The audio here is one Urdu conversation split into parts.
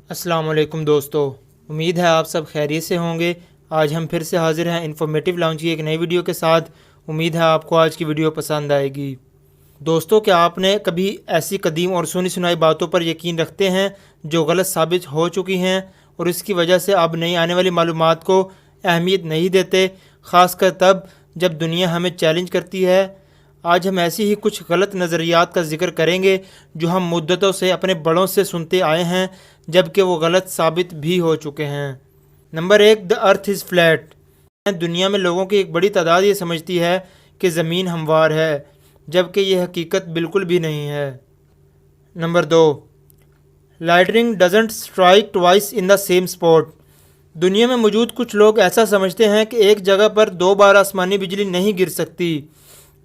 السلام علیکم دوستو، امید ہے آپ سب خیریت سے ہوں گے۔ آج ہم پھر سے حاضر ہیں انفارمیٹیو لاؤنج کی ایک نئی ویڈیو کے ساتھ۔ امید ہے آپ کو آج کی ویڈیو پسند آئے گی۔ دوستو، کیا آپ نے کبھی ایسی قدیم اور سنی سنائی باتوں پر یقین رکھتے ہیں جو غلط ثابت ہو چکی ہیں اور اس کی وجہ سے اب نئی آنے والی معلومات کو اہمیت نہیں دیتے، خاص کر تب جب دنیا ہمیں چیلنج کرتی ہے؟ آج ہم ایسی ہی کچھ غلط نظریات کا ذکر کریں گے جو ہم مدتوں سے اپنے بڑوں سے سنتے آئے ہیں، جبکہ وہ غلط ثابت بھی ہو چکے ہیں۔ نمبر 1، دی ارتھ از فلیٹ۔ دنیا میں لوگوں کی ایک بڑی تعداد یہ سمجھتی ہے کہ زمین ہموار ہے، جبکہ یہ حقیقت بالکل بھی نہیں ہے۔ Number 2، Lightning doesn't strike twice in the same spot. دنیا میں موجود کچھ لوگ ایسا سمجھتے ہیں کہ ایک جگہ پر 2 بار آسمانی بجلی نہیں گر سکتی،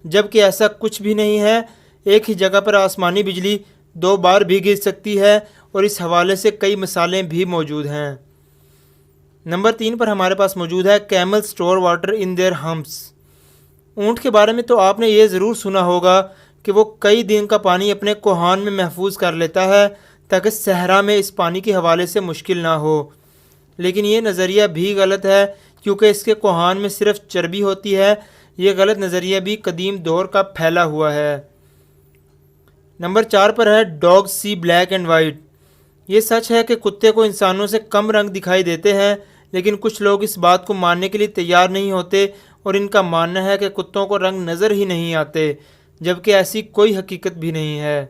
جبکہ ایسا کچھ بھی نہیں ہے۔ ایک ہی جگہ پر آسمانی بجلی 2 بار بھی گر سکتی ہے، اور اس حوالے سے کئی مثالیں بھی موجود ہیں۔ نمبر 3 پر ہمارے پاس موجود ہے camel store water in their humps. اونٹ کے بارے میں تو آپ نے یہ ضرور سنا ہوگا کہ وہ کئی دن کا پانی اپنے کوہان میں محفوظ کر لیتا ہے تاکہ صحرا میں اس پانی کے حوالے سے مشکل نہ ہو، لیکن یہ نظریہ بھی غلط ہے کیونکہ اس کے کوہان میں صرف چربی ہوتی ہے۔ یہ غلط نظریہ بھی قدیم دور کا پھیلا ہوا ہے۔ نمبر 4 پر ہے dog see black and white. یہ سچ ہے کہ کتے کو انسانوں سے کم رنگ دکھائی دیتے ہیں، لیکن کچھ لوگ اس بات کو ماننے کے لیے تیار نہیں ہوتے اور ان کا ماننا ہے کہ کتوں کو رنگ نظر ہی نہیں آتے، جبکہ ایسی کوئی حقیقت بھی نہیں ہے۔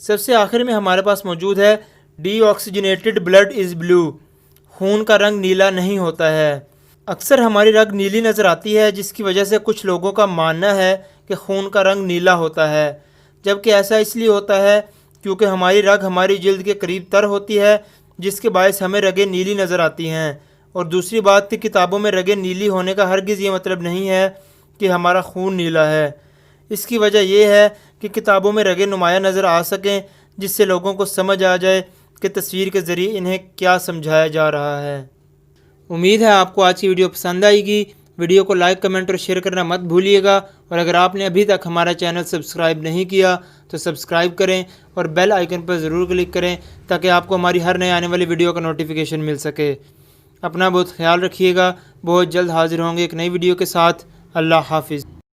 سب سے آخر میں ہمارے پاس موجود ہے ڈی آکسیجنیٹڈ بلڈ از بلو۔ خون کا رنگ نیلا نہیں ہوتا ہے۔ اکثر ہماری رگ نیلی نظر آتی ہے، جس کی وجہ سے کچھ لوگوں کا ماننا ہے کہ خون کا رنگ نیلا ہوتا ہے، جبکہ ایسا اس لیے ہوتا ہے کیونکہ ہماری رگ ہماری جلد کے قریب تر ہوتی ہے، جس کے باعث ہمیں رگیں نیلی نظر آتی ہیں۔ اور دوسری بات کہ کتابوں میں رگیں نیلی ہونے کا ہرگز یہ مطلب نہیں ہے کہ ہمارا خون نیلا ہے۔ اس کی وجہ یہ ہے کہ کتابوں میں رگیں نمایاں نظر آ سکیں، جس سے لوگوں کو سمجھ آ جائے کہ تصویر کے ذریعے انہیں کیا سمجھایا جا رہا ہے۔ امید ہے آپ کو آج کی ویڈیو پسند آئے گی۔ ویڈیو کو لائک، کمنٹ اور شیئر کرنا مت بھولیے گا، اور اگر آپ نے ابھی تک ہمارا چینل سبسکرائب نہیں کیا تو سبسکرائب کریں اور بیل آئیکن پر ضرور کلک کریں تاکہ آپ کو ہماری ہر نئے آنے والی ویڈیو کا نوٹیفیکیشن مل سکے۔ اپنا بہت خیال رکھیے گا۔ بہت جلد حاضر ہوں گے ایک نئی ویڈیو کے ساتھ۔ اللہ حافظ۔